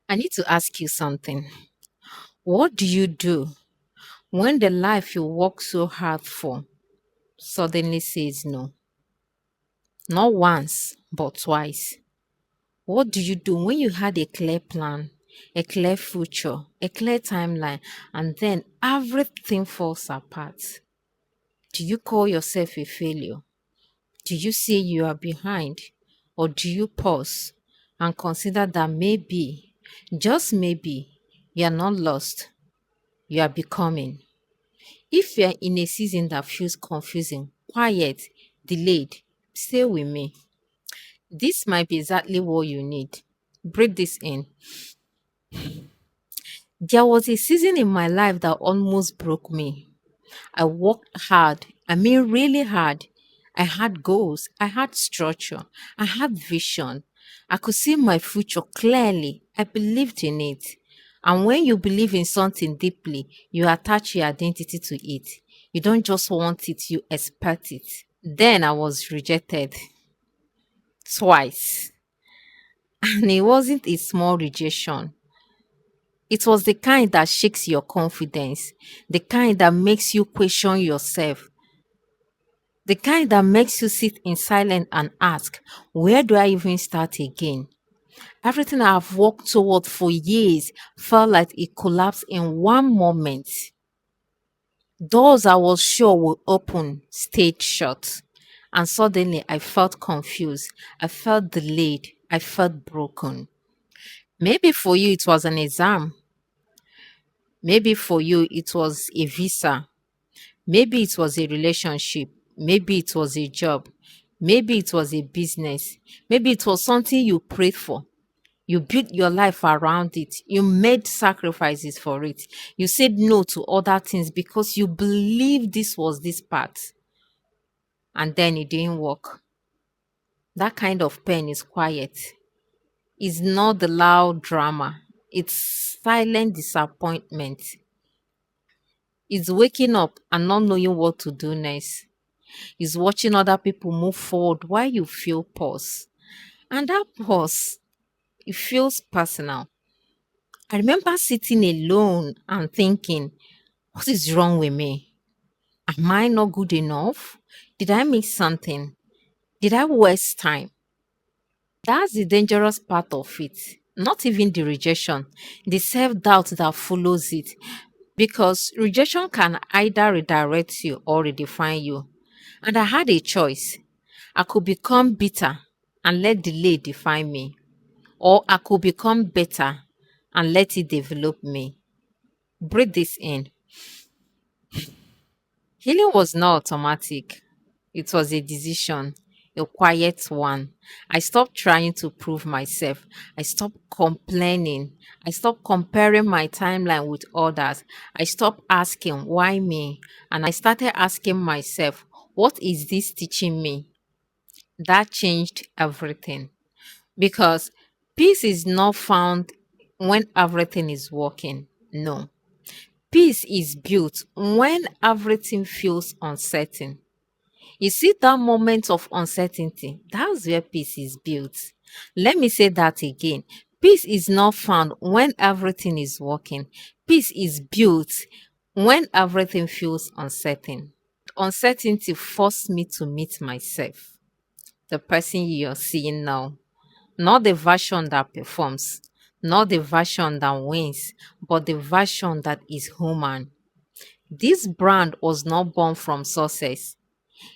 I need to ask you something. What do you do when the life you work so hard for suddenly says no? Not once, but twice. What do you do when you had a clear plan, a clear future, a clear timeline, and then everything falls apart? Do you call yourself a failure? Do you say you are behind? Or do you pause and consider that maybe, just maybe, you are not lost, you are becoming? If you're in a season that feels confusing, quiet, delayed, stay with me. This might be exactly what you need. Breathe this in. There was a season in my life that almost broke me. I worked hard, I mean, really hard. I had goals, I had structure, I had vision. I could see my future clearly. I believed in it. And when you believe in something deeply, you attach your identity to it. You don't just want it, you expect it. Then I was rejected twice. And it wasn't a small rejection. It was the kind that shakes your confidence, the kind that makes you question yourself, the kind that makes you sit in silence and ask, where do I even start again? Everything I've worked toward for years felt like it collapsed in one moment. Doors I was sure would open stayed shut. And suddenly I felt confused. I felt delayed. I felt broken. Maybe for you it was an exam. Maybe for you it was a visa. Maybe it was a relationship. Maybe it was a job. Maybe it was a business. Maybe it was something you prayed for. You built your life around it. You made sacrifices for it. You said no to other things because you believed this was this path. And then it didn't work. That kind of pain is quiet. It's not the loud drama. It's silent disappointment. It's waking up and not knowing what to do next. Is watching other people move forward while you feel pause. And that pause, it feels personal. I remember sitting alone and thinking, what is wrong with me? Am I not good enough? Did I miss something? Did I waste time? That's the dangerous part of it. Not even the rejection, the self doubt that follows it. Because rejection can either redirect you or redefine you. And I had a choice. I could become bitter and let delay define me, or I could become better and let it develop me. Breathe this in. Healing was not automatic, it was a decision, a quiet one. I stopped trying to prove myself. I stopped complaining. I stopped comparing my timeline with others. I stopped asking, why me? And I started asking myself, what is this teaching me? That changed everything. Because peace is not found when everything is working. No. Peace is built when everything feels uncertain. You see that moment of uncertainty, that's where peace is built. Let me say that again. Peace is not found when everything is working. Peace is built when everything feels uncertain. Uncertainty forced me to meet myself, the person you're seeing now. Not the version that performs, not the version that wins, but the version that is human. This brand was not born from success,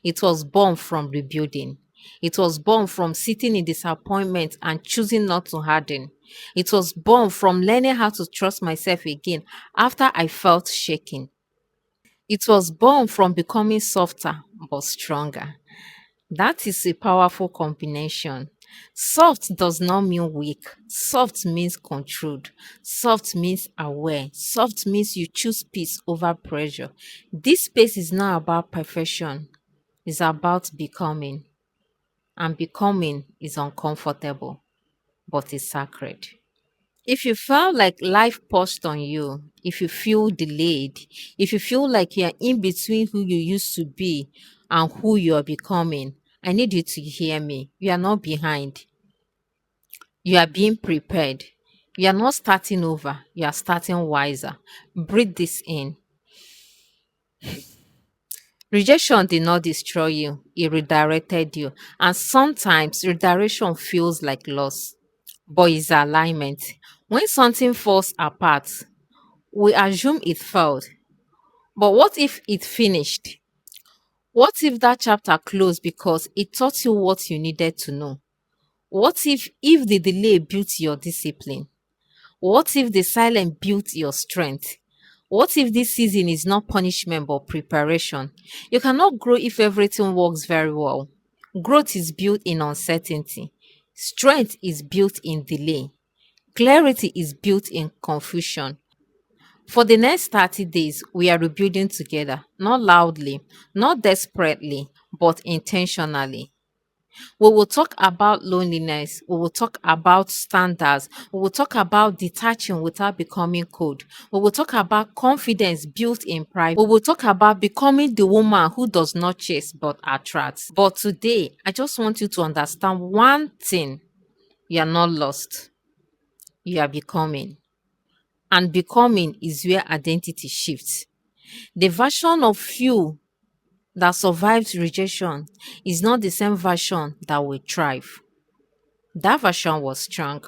it was born from rebuilding. It was born from sitting in disappointment and choosing not to harden. It was born from learning how to trust myself again after I felt shaken. It was born from becoming softer but stronger. That is a powerful combination. Soft does not mean weak. Soft means controlled. Soft means aware. Soft means you choose peace over pressure. This space is not about perfection, it's about becoming. And becoming is uncomfortable, but it's sacred. If you feel like life paused on you, if you feel delayed, if you feel like you're in between who you used to be and who you're becoming, I need you to hear me. You are not behind. You are being prepared. You are not starting over, you are starting wiser. Breathe this in. Rejection did not destroy you, it redirected you. And sometimes redirection feels like loss, but it's alignment. When something falls apart, we assume it failed. But what if it finished? What if that chapter closed because it taught you what you needed to know? What if the delay built your discipline? What if the silence built your strength? What if this season is not punishment but preparation? You cannot grow if everything works very well. Growth is built in uncertainty. Strength is built in delay. Clarity is built in confusion. For the next 30 days, we are rebuilding together, not loudly, not desperately, but intentionally. We will talk about loneliness. We will talk about standards. We will talk about detaching without becoming cold. We will talk about confidence built in private. We will talk about becoming the woman who does not chase but attracts. But today, I just want you to understand one thing: you are not lost, you are becoming. And becoming is where identity shifts. The version of you that survived rejection is not the same version that will thrive. That version was strong.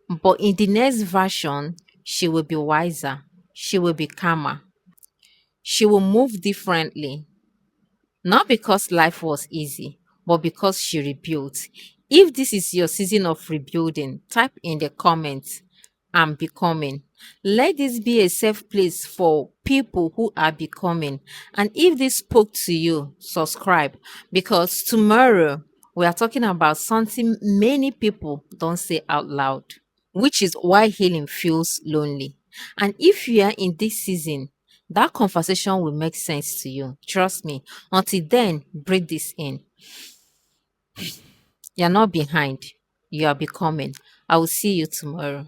But in the next version, she will be wiser. She will be calmer. She will move differently. Not because life was easy, but because she rebuilt. If this is your season of rebuilding, type in the comments, I'm becoming. Let this be a safe place for people who are becoming. And if this spoke to you, subscribe, because tomorrow we are talking about something many people don't say out loud, which is why healing feels lonely. And if you are in this season, that conversation will make sense to you. Trust me. Until then, breathe this in. You're not behind, you are becoming. I will see you tomorrow.